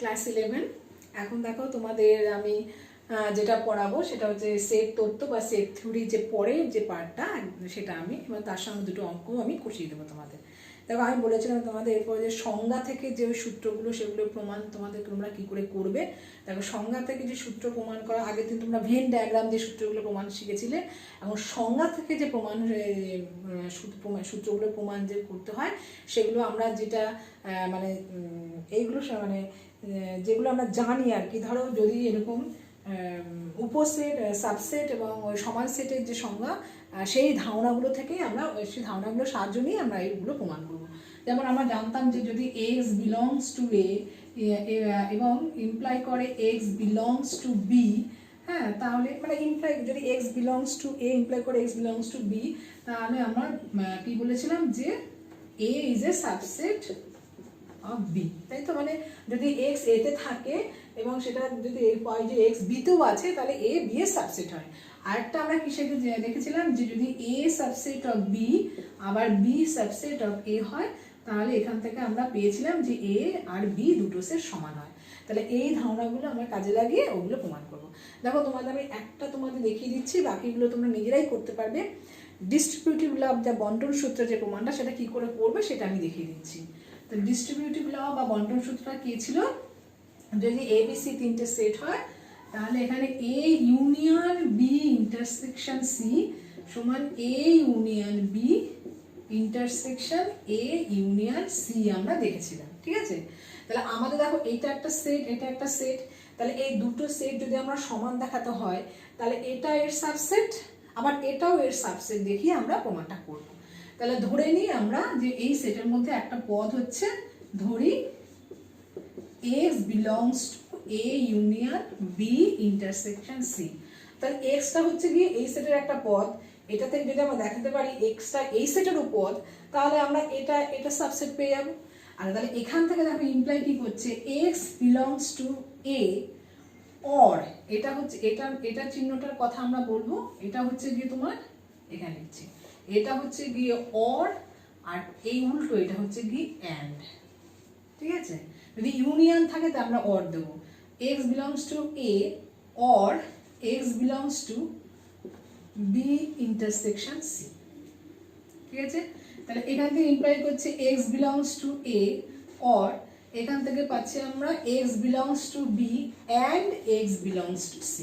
Class 11। এখন দেখো তোমাদের আমি যেটা পড়াবো সেটা হচ্ছে সেট তত্ত্ব বা সেট থিওরি যে পরের যে পার্টটা সেটা আমি এবং তার সঙ্গে দুটো অঙ্ক আমি কষিয়ে দেবো তোমাদের। দেখো আমি বলেছিলাম তোমাদের এরপরে যে সংজ্ঞা থেকে যে সূত্রগুলো সেগুলো প্রমাণ তোমরা কী করে করবে। দেখো সংজ্ঞা থেকে যে সূত্র প্রমাণ করা, আগের দিন তোমরা ভেন ডায়াগ্রাম যে সূত্রগুলো প্রমাণ শিখেছিলে, এবং সংজ্ঞা থেকে যে সূত্রগুলো প্রমাণ যে করতে হয় সেগুলো আমরা যেটা মানে এইগুলো মানে যেগুলো আমরা জানি আর কি। ধরো যদি এরকম উপসেট, সাবসেট এবং সমান সেটের যে সংজ্ঞা, সেই ধারণাগুলো থেকেই আমরা সেই ধারণাগুলোর সাহায্য নিয়ে আমরা এইগুলো প্রমাণ করব। যেমন আমরা জানতাম যে যদি এক্স বিলংস টু এ এবং ইমপ্লাই করে এক্স বিলংস টু বি, হ্যাঁ, তাহলে মানে ইমপ্লাই যদি X belongs to A imply করে এক্স বিলংস টু বি, তাহলে আমরা কি বলেছিলাম যে A is a subset of B, তাই তো? মানে যদি এক্স এতে থাকে এবং সেটা যদি পাই যে এক্স বিতেও আছে, তাহলে এ বি এর সাবসেট হয়। আরেকটা আমরা কিসে দেখেছিলাম যে যদি এ সাবসেট অফ বি আবার বি সাবসেট অফ এ হয়, তাহলে এখান থেকে আমরা পেয়েছিলাম যে এ আর বি দুটো সেট সমান হয়। তাহলে এই ধারণাগুলো আমরা কাজে লাগিয়ে ওগুলো প্রমাণ করবো। দেখো তোমাদের আমি একটা তোমাদের দেখিয়ে দিচ্ছি, বাকিগুলো তোমরা নিজেরাই করতে পারবে। ডিস্ট্রিবিউটিভ ল যা বন্টন সূত্র যে প্রমাণটা সেটা কি করে করবে সেটা আমি দেখিয়ে দিচ্ছি। তো ডিস্ট্রিবিউটিভ ল বা বন্টন সূত্রটা কি ছিল, যদি এ বি সি তিনটে সেট হয়, তাহলে এখানে A union B intersection C সমান A union B intersection A union C আমরা দেখেছিলাম, ঠিক আছে? তাহলে আমাদের দেখো এইটা একটা সেট, এটা একটা সেট, তাহলে এই দুটো সেট যদি আমরা সমান দেখাতে হয়, তাহলে এটা এর সাবসেট আবার এটাও এর সাবসেট দেখিয়ে আমরা প্রমাণটা করব। তাহলে ধরে নিই আমরা যে এই সেটের মধ্যে একটা পদ হচ্ছে, ধরি x belongs to A union B intersection C। তাহলে x টা হচ্ছে গিয়ে এই সেটের একটা পদ, এটা থেকে যদি আমরা দেখাতে পারি x টা এই সেটেরও পদ, তাহলে আমরা এটা সাবসেট পেয়ে যাব। আর তাহলে এখান থেকে দেখো ইমপ্লাই কি করছে, x belongs to A or এটা হচ্ছে এটা চিহ্নটার কথা আমরা বলবো, এটা হচ্ছে গিয়ে তোমার এখানে লিখছি, এটা হচ্ছে গিয়ে or আর এই উল্টো এটা হচ্ছে গিয়ে and, ঠিক আছে? যদি ইউনিয়ন থাকে তাহলে আমরা অর দেব, x belongs to A or x belongs to B intersection C, ঠিক আছে? তাহলে এখান থেকে ইমপ্লাই করছে x belongs to A or এখান থেকে পাচ্ছি আমরা x belongs to B and x belongs to C।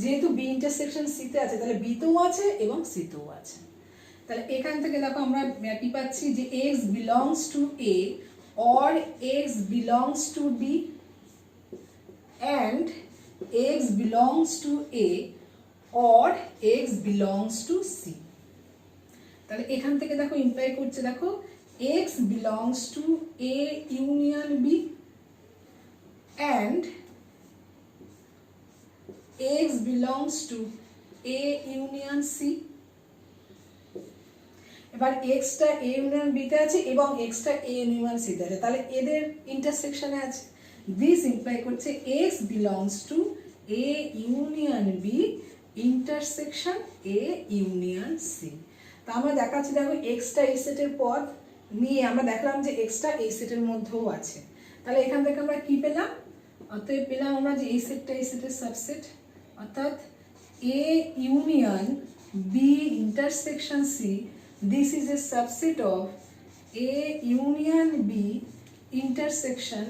যেহেতু B intersection C তে আছে, তাহলে B তেও আছে এবং C তেও আছে। তাহলে এখান থেকে দেখো আমরা কি পাচ্ছি যে x belongs to A or x belongs to B and x belongs to A or x belongs to C। তাহলে এখান থেকে দেখো ইমপ্লাই করছে, দেখো x belongs to A union B and x belongs to A union C। এবার x টা A union B তে আছে এবং x টা A ইউনিয়ন C তে আছে, তাহলে এদের ইন্টারসেকশনে আছে। দিস ইমপ্লাই করছে x belongs to A union B intersection A union C। তা আমরা দেখাচ্ছি, দেখো x টা এই সেটের পদ নিয়ে আমরা দেখলাম যে x টা এই সেটের মধ্যেও আছে। তাহলে এখান থেকে আমরা কি পেলাম, অতএব পেলাম আমরা যে এই সেটটা এই সেটের সাবসেট, অর্থাৎ A union B intersection C, this is a subset of A union B intersection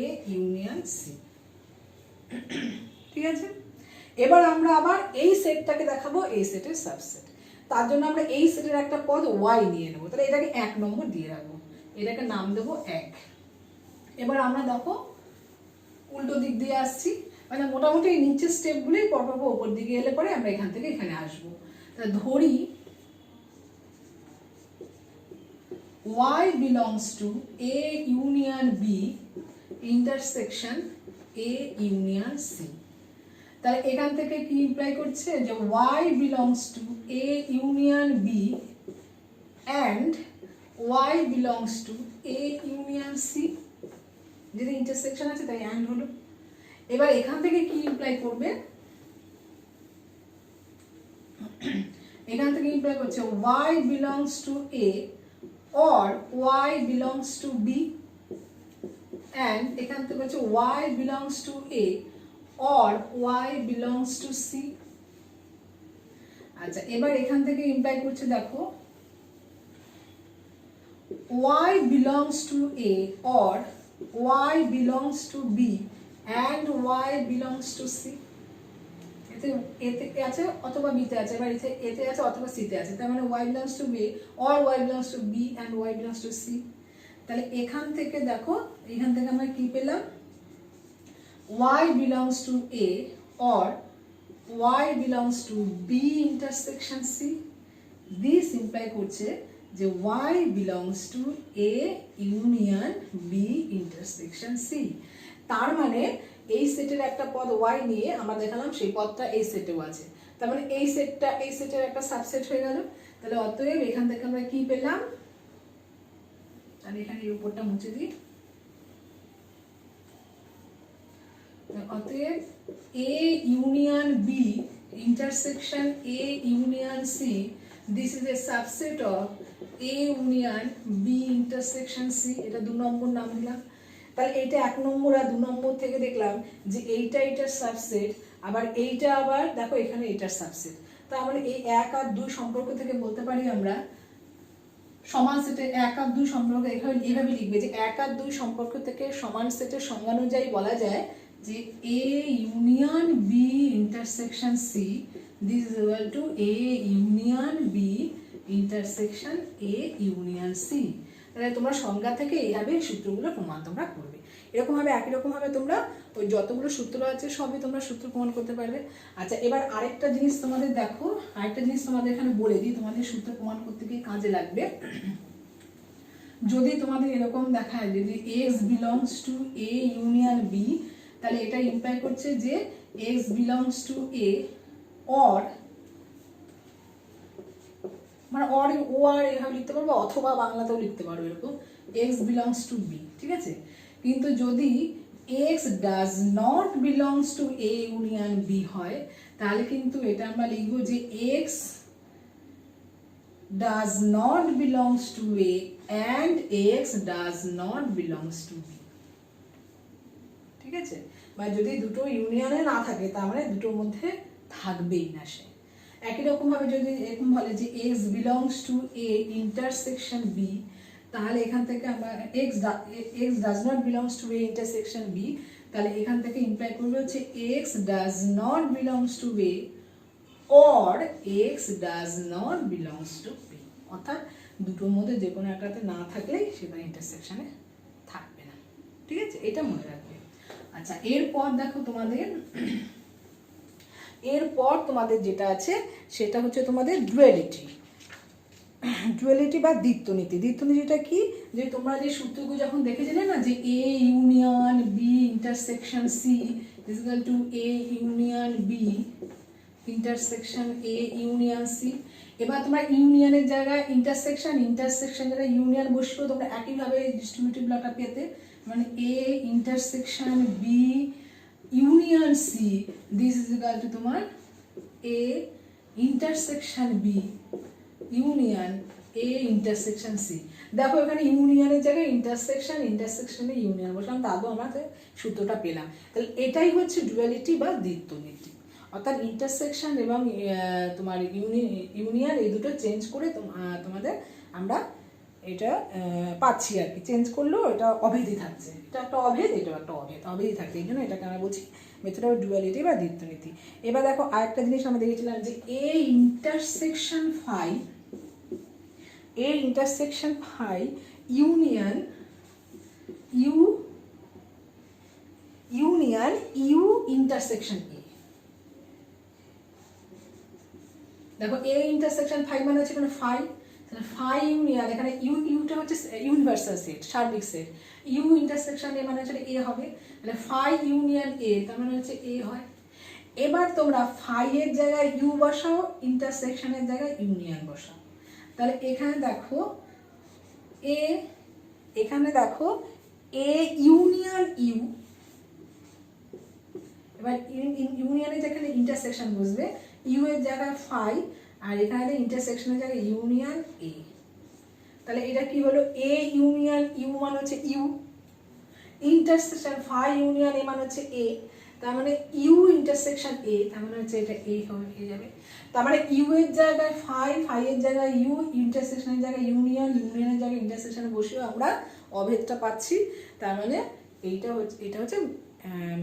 A union C, ঠিক আছে? এবার আমরা আবার এই সেটটাকে দেখাবো এই সেটের সাবসেট। তার জন্য আমরা এই সেটের একটা পদ y নিয়ে নেব, তাহলে এটাকে 1 নম্বর দিয়ে রাখবো, এটাকে নাম দেবো 1। এবার আমরা দেখো উল্টো দিক দিয়ে আসছি, মানে মোটামুটি এই নিচের স্টেপগুলোই পরপর উপর দিকে এলে পরে আমরা এখান থেকে এখানে আসবো। তাহলে ধরি y belongs to A union B intersection A union C। তাহলে এখান থেকে কি ইমপ্লাই করছে যে y belongs to A union B and y belongs to A union C, যদি ইন্টারসেকশন আছে তাই and হলো। এবার এখান থেকে কি ইমপ্লাই করবে, এখান থেকে ইমপ্লাই করছে y belongs to A or y belongs to B and এখান থেকে হচ্ছে y belongs to A or y belongs to C. আচ্ছা, এবার এখান থেকে ইমপ্লাই করছে দেখো y belongs to A or y belongs to B and y belongs to C। এতে এতে আছে অথবা B তে আছে, এবার এতে আছে অথবা C তে আছে, তার মানে y belongs to B or y belongs to B and y belongs to C। তাহলে এখান থেকে দেখো, এখান থেকে আমরা কি পেলাম, y belongs to A or y belongs to B intersection C। this imply করছে যে y belongs to A union B intersection C। তার মানে এই সেটের একটা পদ y নিয়ে আমরা দেখালাম সেই পদটা এই সেটেও আছে, তার মানে এই সেটটা এই সেটের একটা সাবসেট হয়ে গেল। তাহলে অতএব এখান থেকে আমরা কি পেলাম, তাহলে এখানে এই উপরটা মুছে দিই, অতএব A union B intersection A union C, this is a subset of A union B intersection C। এটা 2 নম্বর নাম দিলাম। তাহলে এইটা 1 নম্বর আর 2 নম্বর থেকে দেখলাম যে এইটা এটার সাবসেট, আবার এইটা আবার দেখো এখানে এটার সাবসেট। তার মানে এই 1 আর 2 সম্পর্ক থেকে বলতে পারি আমরা সমান সেটে 1 আর 2 সম্পর্ক এইভাবে লিখবে যে 1 আর 2 সম্পর্ক থেকে সমান সেটের সংজ্ঞা অনুযায়ী বলা যায় যে A union B intersection C, this is equal to A union B intersection A union C। তাহলে তোমরা সংজ্ঞা থেকে এইভাবে সূত্রগুলো প্রমাণ তোমরা করবে। এরকমভাবে একই রকমভাবে তোমরা ওই যতগুলো সূত্র আছে সবই তোমরা সূত্র প্রমাণ করতে পারবে। আচ্ছা, এবার আরেকটা জিনিস তোমাদের দেখো, আরেকটা জিনিস তোমাদের এখানে বলে দিই, তোমাদের সূত্র প্রমাণ করতে গিয়ে কাজে লাগবে। যদি তোমাদের এরকম দেখায় যদি x belongs to A union B, তাহলে এটা ইমপ্লাই করছে যে x belongs to A or মানে or ও আর এভাবে লিখতে পারবো অথবা বাংলাতেও লিখতে পারো এরকম x belongs to B, ঠিক আছে। কিন্তু যদি x does not belongs to A union B হয়, তাহলে কিন্তু এটা আমরা লিখবো যে x does not belongs to A and x does not belongs to B, ঠিক আছে। বা যদি দুটো ইউনিয়নে না থাকে তার মানে দুটোর মধ্যে থাকবেই না সে। একই রকম ভাবে যদি এরকম বলে যে x belongs to A intersection B, তাহলে এখান থেকে আমরা x does not belongs to A intersection B, তাহলে এখান থেকে ইমপ্লাই করবে হচ্ছে x does not belongs to A or x does not belongs to B, অর্থাৎ দুটোর মধ্যে যে কোনো একটাতে না থাকলেই সেটা ইন্টারসেকশনে থাকবে না, ঠিক আছে, এটা মনে রাখবে। আচ্ছা, এরপর দেখো তোমাদের যেটা আছে সেটা হচ্ছে তোমাদের ডুয়ালিটি বা দ্বিত্বনীতি। দ্বিত্বনীতিটা কি, যে তোমরা যে সূত্রগুলো যখন দেখেছিলে না যে A union B intersection C is equal two A union B intersection A union C, এবার তোমরা ইউনিয়নের জায়গায় ইন্টারসেকশন জায়গায় ইউনিয়ন বসিয়েও তোমরা একইভাবে ডিস্ট্রিবিউটিভ লটা পেতে, মানে A intersection B union C, this is equal two তোমার A intersection B union A intersection C। দেখো এখানে ইউনিয়নের জায়গায় ইন্টারসেকশনে ইউনিয়ন বসলাম, তারপর আমরা সূত্রটা পেলাম। তাহলে এটাই হচ্ছে ডুয়ালিটি বা দ্বিত্বনীতি, অর্থাৎ ইন্টারসেকশন এবং তোমার ইউনিয়ন এই দুটো চেঞ্জ করে তোমাদের আমরা এটা পাচ্ছি আর কি। চেঞ্জ করলেও এটা অভেদই থাকছে, এটা একটা অভেদ, এটাও একটা অভেদই থাকছে, এই জন্য এটাকে আমরা বলছি মেথড অফ ডুয়ালিটি বা দ্বিত্বনীতি। এবার দেখো আরেকটা জিনিস আমরা দেখেছিলাম যে A intersection phi union U intersection A। দেখো A ইন্টারসেকশন ফাই মানে হচ্ছে এখানে ফাই, তাহলে ফাই ইউনিয়ন, এখানে ইউটা হচ্ছে ইউনিভার্সাল সেট, সার্বিক সেট, ইউ ইন্টারসেকশন A মানে হচ্ছে A হবে, তাহলে ফাই ইউনিয়ন A তার মানে হচ্ছে A হয়। এবার তোমরা ফাই এর জায়গায় ইউ বসাও, ইন্টারসেকশনের জায়গায় ইউনিয়ন বসাও, তাহলে এখানে দেখো A ইউনিয়ন ইউ, এবার ইউনিয়নের যেখানে ইন্টারসেকশন বসবে ইউ এর জায়গায় ফাই আর এখানে ইন্টারসেকশনের জায়গায় ইউনিয়ন A, তাহলে এটা কি হলো A ইউনিয়ন ইউ মানে হচ্ছে U, intersection phi union A মানে হচ্ছে এ, তার মানে ইউ ইন্টারসেকশন এ, তার মানে হচ্ছে এটা এ হয়ে যাবে। তার মানে ইউ এর জায়গায় ফাই, ফাই এর জায়গায় ইউ, ইন্টারসেকশনের জায়গায় ইউনিয়ন, ইউনিয়নের জায়গায় ইন্টারসেকশনে বসেও আমরা অভেদটা পাচ্ছি। তার মানে এটা হচ্ছে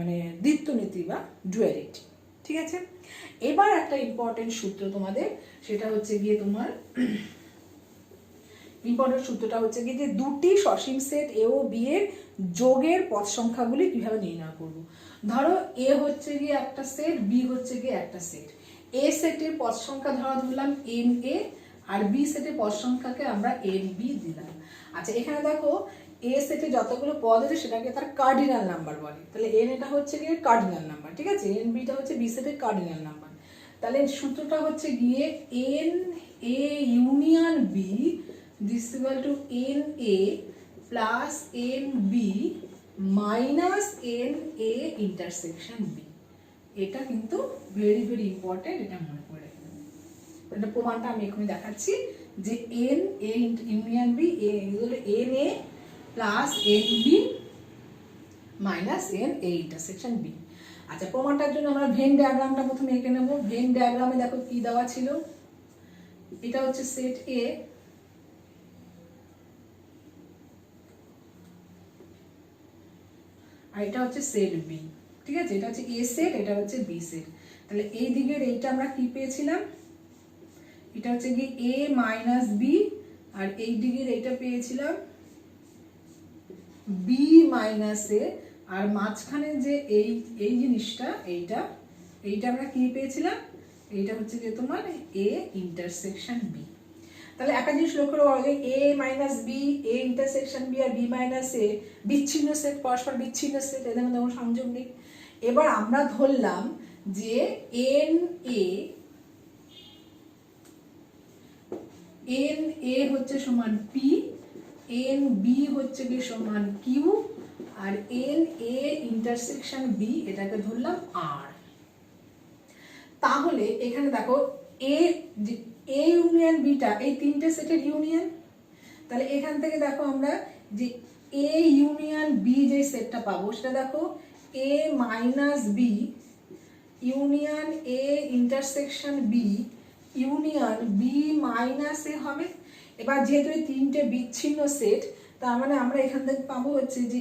মানে দ্বিত্বনীতি বা ডুয়ালিটি। ঠিক আছে, এবার একটা ইম্পর্টেন্ট সূত্র তোমাদের, সেটা হচ্ছে গিয়ে তোমার ইম্পর্টেন্ট সূত্রটা হচ্ছে গিয়ে যে দুটি সসীম সেট এ ও বি এর যোগের পদ সংখ্যাগুলি কিভাবে নির্ণয় করব। ধরো এ হচ্ছে গিয়ে একটা সেট, বি হচ্ছে গিয়ে একটা সেট। এ সেটের পদ সংখ্যা ধরলাম এন এ, আর বি সেটের পদ সংখ্যাকে আমরা এন বি দিলাম। আচ্ছা এখানে দেখো এ সেটে যতগুলো পদ আছে সেটাকে তার কার্ডিনাল নাম্বার বলে, তাহলে এন এটা হচ্ছে গিয়ে কার্ডিনাল নাম্বার। ঠিক আছে, এন বিটা হচ্ছে বি সেটের কার্ডিনাল নাম্বার। তাহলে সূত্রটা হচ্ছে গিয়ে n A union B this is equal to n a plus n b minus n a intersection b। এটা কিন্তু ভেরি ভেরি ইম্পর্টেন্ট, এটা মনে করে রাখবেন। এটা প্রমাণটা আমি এখনই দেখাচ্ছি যে n a union b n a plus n b minus n a intersection b। আচ্ছা প্রমাণটার জন্য আমরা ভেন ডায়াগ্রামটা প্রথমে এঁকে নেব। ভেন ডায়াগ্রামে দেখো কি দেওয়া ছিল, এটা হচ্ছে সেট এ, আর এটা হচ্ছে সেট বি। ঠিক আছে, এটা হচ্ছে এ সেট, এটা হচ্ছে বি সেট। তাহলে এই দিকের এইটা আমরা কি পেয়েছিলাম, এটা হচ্ছে কি এ মাইনাস বি, আর এই দিকের এইটা পেয়েছিলাম বি মাইনাস এ, আর মাঝখানে যে এই জিনিসটা এইটা আমরা কি পেয়েছিলাম, এইটা হচ্ছে যে তোমার এ ইন্টারসেকশন বি। তাহলে একটা জিনিস লক্ষ্য করো যে A minus B, A intersection B, আর বি মাইনাস এ বিচ্ছিন্ন সেট, পরস্পর বিচ্ছিন্ন সেট, এদের মধ্যে কোনো সংযোগ নেই। এবার আমরা ধরলাম যে এন এ হচ্ছে সমান পি, এন বি হচ্ছে কি সমান কিউ, আর এন এ ইন্টারসেকশন বি এটাকে ধরলাম আর। তাহলে এখানে দেখো এ ইউনিয়ন বিটা এই তিনটে সেটের ইউনিয়ন। তাহলে এখান থেকে দেখো আমরা যে এ ইউনিয়ন বি যে সেটটা পাবো সেটা দেখো A minus B union A intersection B union B minus A হবে। এবার যেহেতু এই তিনটে বিচ্ছিন্ন সেট, তার মানে আমরা এখান থেকে পাবো হচ্ছে যে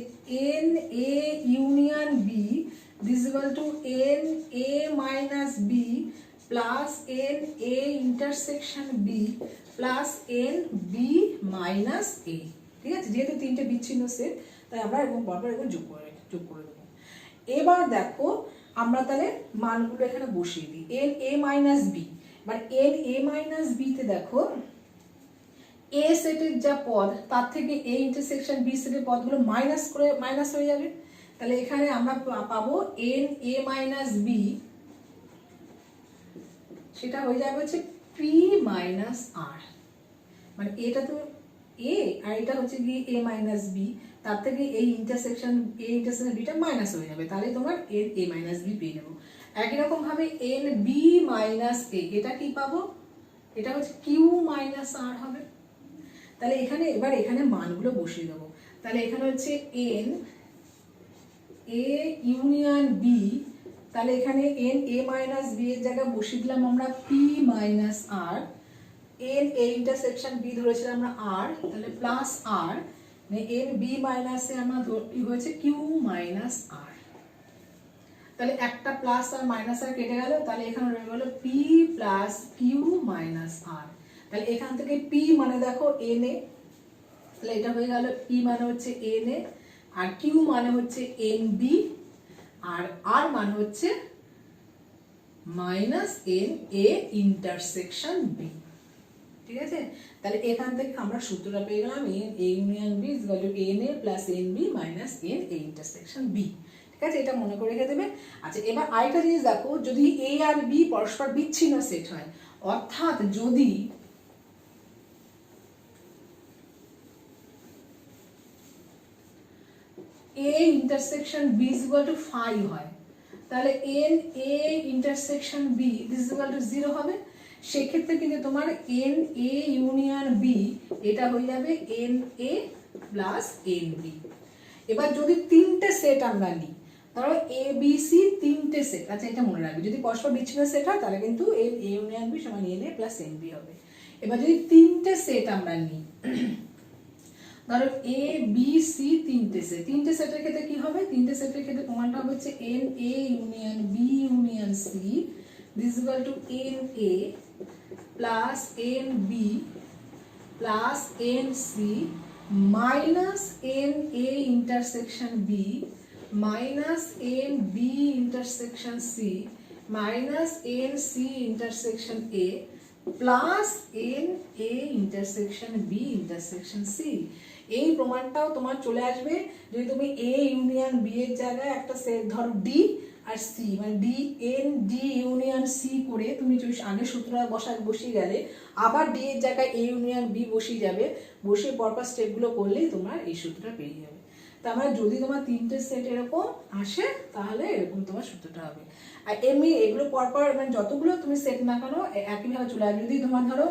N A union B this is equal to N A minus B plus N A intersection B plus N B minus A. ঠিক আছে, যেহেতু তিনটে বিচ্ছিন্ন সেট তাই আমরা এরকম বরাবর এরকম যোগ করে দেবো। এবার দেখো আমরা তাহলে মানগুলো এখানে বসিয়ে দিই। এন এ মাইনাস বি, মানে এন এ মাইনাস বিতে দেখো এ সেটের যা পদ তার থেকে এ ইন্টারসেকশন বি সেটের পদগুলো মাইনাস হয়ে যাবে। তাহলে এখানে আমরা পাবো এন এ মাইনাস বি, সেটা হয়ে যাবে হচ্ছে পি মাইনাস আর, মানে এটা তো এ আর এটা হচ্ছে কি এ মাইনাস বি, তার থেকে এই ইন্টারসেকশন বিটা মাইনাস হয়ে যাবে, তাহলে তোমার এন এ মাইনাস বি পেয়ে যাবো। একই রকম ভাবে এন বি মাইনাস এ, এটা কি পাবো, এটা হচ্ছে কিউ মাইনাস আর হবে। তাহলে এখানে মানগুলো বসিয়ে দেবো। তাহলে এখানে হচ্ছে এন এ ইউনিয়ন বি, তাহলে এখানে এন এ মাইনাস বি এর জায়গায় বসিয়ে দিলাম আমরা p minus r, n A intersection B ধরেছিলাম আমরা আর, তাহলে plus r, n B minus A আমরা হয়েছে কিউ মাইনাস আর। তাহলে একটা প্লাস আর মাইনাস আর কেটে গেল, তাহলে এখানে রয়ে গেল পি প্লাস কিউ মাইনাস আর। তাহলে এখান থেকে পি মানে দেখো এন এ, তাহলে এটা হয়ে গেল পি মানে হচ্ছে এন এ, আর কিউ মানে হচ্ছে এন বি, আর আর মানে হচ্ছে minus n A intersection B. ঠিক আছে, তাহলে এখান থেকে আমরা সূত্রটা পেয়ে গেলাম n A union B is equal to N A plus N B minus n A intersection B. ঠিক আছে, এটা মনে করে রেখে দেবে। আচ্ছা এবার আরেকটা জিনিস দেখো, যদি এ আর বি পরস্পর বিচ্ছিন্ন সেট হয়, অর্থাৎ যদি A intersection B is equal to phi হয়, তাহলে n A intersection B this is equal to 0 হবে। সেক্ষেত্রে কিন্তু তোমার এন এ ইউনিয়ন বি এটা হয়ে যাবে n A plus N B. এবার যদি তিনটে সেট আমরা নিই, ধরো এ বি সি তিনটে সেট, আচ্ছা এটা মনে রাখবে, যদি পরস্পর বিচ্ছিন্ন সেট হয় তাহলে কিন্তু এ ইউনিয়ন বি সমান n A plus N B হবে। এবার যদি তিনটে সেট আমরা নিই, ধরো এ বি সি তিনটে সেটের ক্ষেত্রে কি হবে, তিনটে সেটের ক্ষেত্রে প্রমাণটা হচ্ছে n A union B union C this equal to N A plus N B plus n C minus n A intersection B minus n B intersection C minus n C intersection A plus N A intersection B intersection C. এই প্রমাণটাও তোমার চলে আসবে যদি তুমি এ union B এর জায়গায় একটা সেট ধরো ডি আর সি, মানে D n D union C করে তুমি আগে সূত্রটা বসিয়ে গেলে আবার ডি এর জায়গায় এ ইউনিয়ন বি বসিয়ে যাবে, বসে পরপর স্টেপগুলো করলেই তোমার এই সূত্রটা পেয়ে যাবে। তার মানে যদি তোমার তিনটে সেট এরকম আসে তাহলে এরকম তোমার সূত্রটা হবে। আর এমনি এগুলো পরপর মানে যতগুলো তুমি সেট না কেন একইভাবে চলে আসবে। যদি তোমার ধরো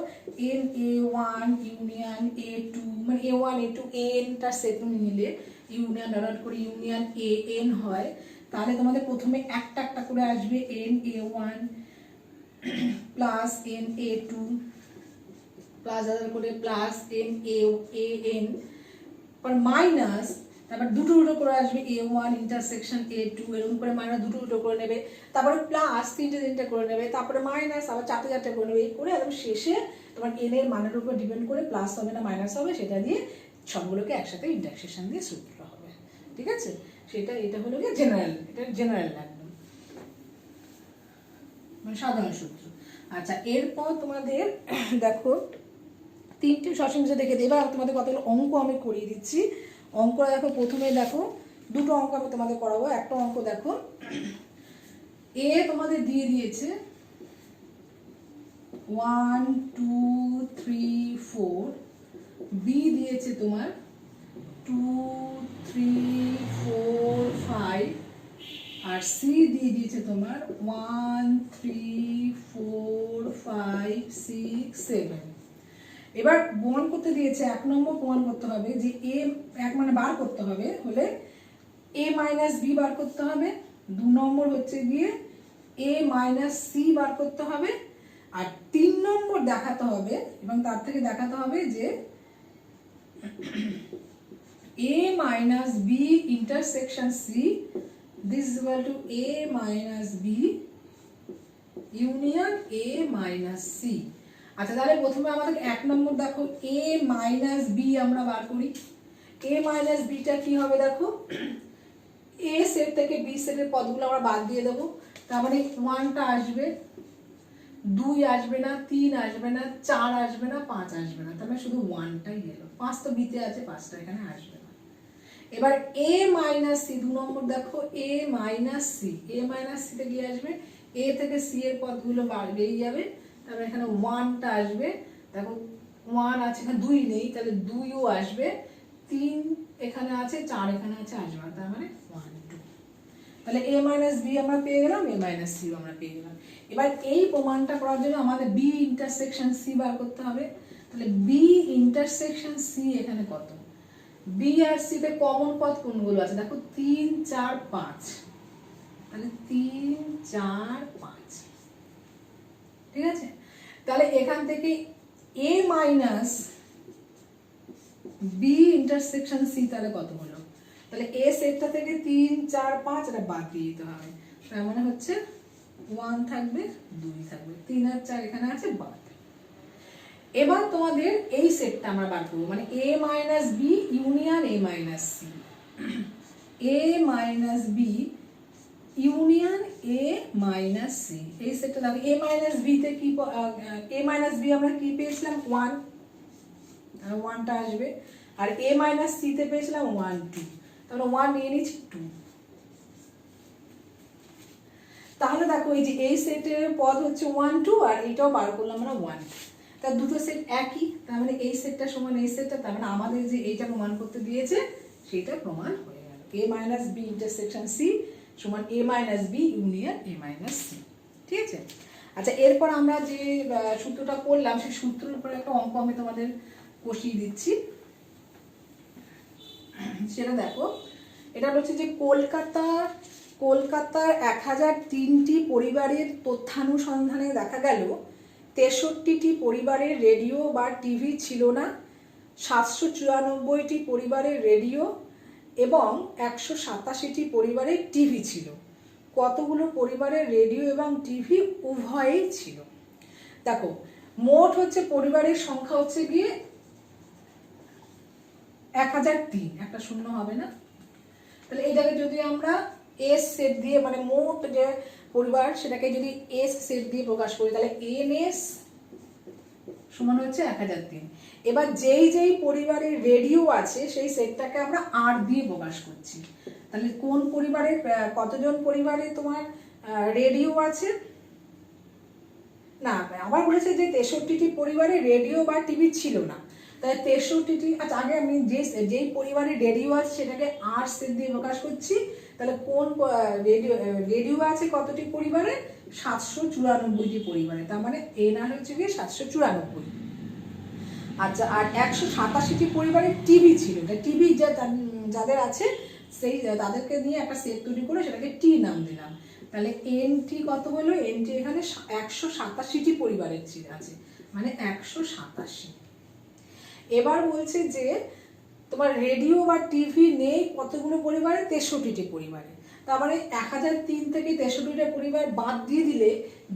n A one union A two, মানে এ ওয়ান এ টু এনটার সেট তুমি নিলে ইউনিয়ন ডট করে ইউনিয়ন এ এন হয়, তাহলে তোমাদের প্রথমে একটা একটা করে আসবে n A one plus N A two plus করে প্লাস এন এ এন, পর মাইনাস, তারপর দুটো দুটো করে আসবে A one intersection A two, এরকম করে মাইনাস দুটো দুটো করে নেবে, তারপরে প্লাস তিনটে করে নেবে, তারপরে মাইনাস আবার চারটে করে নেবে, এই করে একদম শেষে তোমার এন এর মানের উপর ডিপেন্ড করে প্লাস হবে না মাইনাস হবে, সেটা দিয়ে সবগুলোকে একসাথে ইন্টারসেকশন দিয়ে সূত্র হবে। ঠিক আছে, সেটা এটা হলো গিয়ে জেনারেল, এটা জেনারেল একদম মানে সাধারণ সূত্র। আচ্ছা এরপর তোমাদের দেখো তিনটে সসংখ্যা দেখে দিই। এবার তোমাদের কতগুলো অঙ্ক আমি করিয়ে দিচ্ছি। অঙ্কটা দেখো, প্রথমে দেখো দুটো অঙ্ক আমি তোমাদের করাবো। একটা অঙ্ক দেখো, এ তোমাদের দিয়ে দিয়েছে 1 2 3 4, বি দিয়েছে তোমার 2 3 4 5, আর সি দিয়ে দিয়েছে তোমার 1 3 4 5 6 7। এবার প্রমাণ করতে দিয়েছে, এক নম্বর প্রমাণ করতে হবে যে এ এক মানে বার করতে হবে হলে এ মাইনাস বি বার করতে হবে, দু নম্বর হচ্ছে গিয়ে এ মাইনাস সি বার করতে হবে, আর তিন নম্বর দেখাতে হবে এবং তার থেকে দেখাতে হবে যে A minus B intersection C this is equal to A minus B union A minus C. আচ্ছা তাহলে প্রথমে আমাদের এক নম্বর দেখো এ মাইনাস বি আমরা বার করি। এ মাইনাস বিটা কি হবে দেখো, এ সেট থেকে বি সেটের পদগুলো আমরা বাদ দিয়ে দেবো, তার মানে ওয়ানটা আসবে, দুই আসবে না, তিন আসবে না, চার আসবে না, পাঁচ আসবে না, তার মানে শুধু ওয়ানটাই গেল, পাঁচ তো বিতে আছে, পাঁচটা এখানে আসবে না। এবার এ মাইনাস সি দু নম্বর দেখো A minus C, A minus সিতে গিয়ে আসবে, এ থেকে সি এর পদগুলো বেরিয়ে যাবে, তারপরে এখানে ওয়ানটা আসবে, দেখো ওয়ান আছে এখানে, দুই নেই তাহলে দুইও আসবে, তিন এখানে আছে, চার এখানে আছে, আসবে না, তার মানে 1 2। তাহলে এ মাইনাস বি আমরা পেয়ে গেলাম, এ মাইনাস সি আমরা পেয়ে গেলাম। এবার এই প্রমাণটা করার জন্য আমাদের বি ইন্টারসেকশন সি বার করতে হবে। তাহলে বি ইন্টারসেকশন সি এখানে কত, বি আর সি তে কমন পদ কোনগুলো আছে দেখো 3 4 5, তাহলে 3 4 5, ঠিক আছে। তাহলে এখান থেকে এ মাইনাস বি ইন্টারসেকশন সি তাহলে কত হলো, তাহলে এ সেটটা থেকে 3 4 5 এটা বাদ দিয়ে দিতে হবে, তার মানে হচ্ছে 1 থাকবে, 2 থাকবে, 3 আর 4 এখানে আছে বাদ। এবার তোমাদের এই সেটটা আমরা বার করবো, মানে A minus B union A minus C, A minus B union A minus C, এই সেটটা দেখো এ মাইনাস বি তে কি, এ মাইনাস বি আমরা কি পেয়েছিলাম 1, আর 1টা আসবে, আর এ মাইনাস সি তে পেয়েছিলাম 1 2, তাহলে 1 নিয়ে নিচ্ছি 2। তাহলে দেখো এই যে এই সেটের পদ হচ্ছে 1 2, আর এটাও বার করলাম আমরা 1, তার দুটো সেট একই, তার মানে এই সেটটা সমান এই সেটটা, তার মানে আমাদের যে এইটা প্রমাণ করতে দিয়েছে সেটা প্রমাণ হয়ে গেল, A minus B intersection C সমান A minus B union A minus C. ঠিক আছে। আচ্ছা এরপর আমরা যে সূত্রটা করলাম সেই সূত্রের উপরে একটা অঙ্ক আমি তোমাদের কষিয়ে দিচ্ছি, সেটা দেখো এটা হচ্ছে যে কলকাতার 1003টি পরিবারের তথ্যানুসন্ধানে দেখা গেল 63টি পরিবারের রেডিও বা টিভি ছিল না, 794টি পরিবারের রেডিও এবং 187টি পরিবারের টিভি ছিল। কতগুলো পরিবারের রেডিও এবং টিভি উভয়ই ছিল? দেখো, মোট হচ্ছে পরিবারের সংখ্যা হচ্ছে গিয়ে 1003, একটা শূন্য হবে না? তাহলে এটাকে যদি আমরা এস সেট দিয়ে, মানে মোট যে পরিবার সেটাকে যদি এস সেট দিয়ে প্রকাশ করি, তাহলে এন এস সমান হচ্ছে 1003। এবার যেই পরিবারের রেডিও আছে সেই সেটটাকে আমরা আর দিয়ে প্রকাশ করছি। তাহলে কোন পরিবারের কতজন পরিবারে তোমার রেডিও আছে? না, আবার বলেছে যে 63টি পরিবারে রেডিও বা টিভি ছিল না। তাই 63টি, আচ্ছা আগে আমি যেই পরিবারে রেডিও আছে সেটাকে আর সেট দিয়ে প্রকাশ করছি। তাহলে কোন রেডিও আছে কতটি পরিবারে? 794টি পরিবারে। তার মানে এন আর হচ্ছে গিয়ে 794। আচ্ছা, আর 187টি পরিবারের টিভি ছিল। টিভি যাদের আছে সেই তাদেরকে নিয়ে একটা সেট তৈরি করে সেটাকে টি নাম দিলাম। তাহলে এন টি কত হলো? এন টি এখানে 187টি পরিবারের আছে, মানে 187। এবার বলছে যে তোমার রেডিও বা টিভি নেই কতগুলো পরিবারে? 63টি পরিবারে। তার মানে 1003 থেকে 63টা পরিবার বাদ দিয়ে দিলে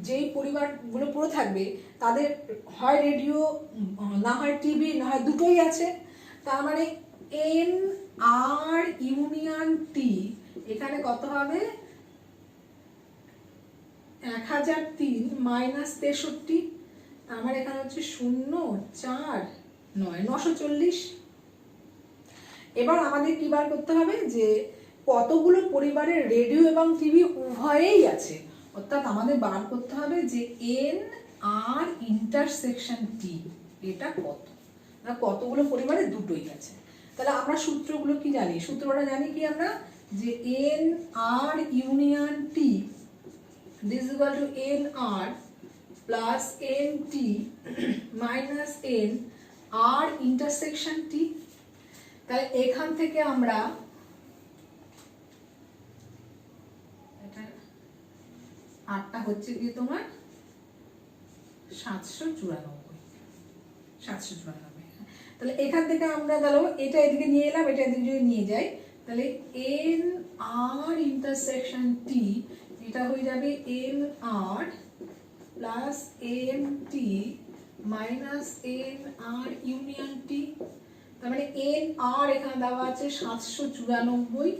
যেই পরিবারগুলো পড়ে থাকবে তাদের হয় রেডিও, না হয় টিভি, না হয় দুটোই আছে। তার মানে এন আর ইউনিয়ন টি এখানে কত হবে? 1003 মাইনাস 63। তার মানে এখানে হচ্ছে 0, 4, 9, 940। এবার আমাদের কি বার করতে হবে? যে কতগুলো পরিবারের রেডিও এবং টিভি উভয়েই আছে। অর্থাৎ আমাদের বার করতে হবে যে এন আর ইন্টারসেকশন টি এটা কত, না কতগুলো পরিবারে দুটোই আছে। তাহলে আমরা সূত্রগুলো কি জানি? সূত্রটা জানি কি আমরা? যে N R union T this is equal to N R plus N T minus N R intersection T. তাহলে এখান থেকে আমরা আটটা হচ্ছে কি তোমার 794। তাহলে এখান থেকে আমরা গেল এটা এদিকে নিয়ে এলাম, এটা এদিকে যদি নিয়ে যাই তাহলে এন আর ইন্টারসেকশন টি এটা হয়ে যাবে N R plus N T minus N R union T. তার মানে এন আর এখানে দেওয়া আছে 794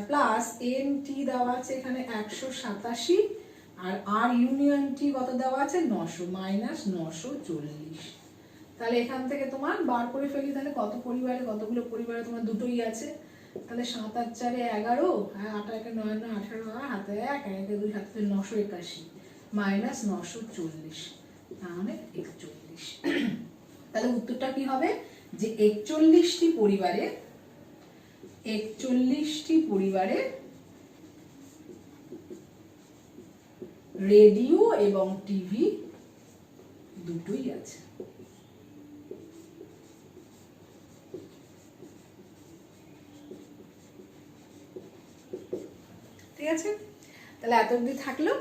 প্লাস এন টি দেওয়া আছে এখানে 187 আর আর ইউনিয়ন টি কত দেওয়া আছে? 900 মাইনাস 940। তাহলে এখান থেকে তোমার বার করে ফেলি তাহলে কত পরিবারে, কতগুলো পরিবারে তোমার দুটোই আছে। তাহলে 7 আর 4 11, হ্যাঁ 8 আর 9 9 18, হাতে 1 1 2 7 981 মাইনাস 940, তাহলে 41। তাহলে উত্তরটা কি হবে? যে 41টি পরিবারে রেডিও এবং টিভি দুটোই আছে। ঠিক আছে, তাহলে এত অবধি থাকলো।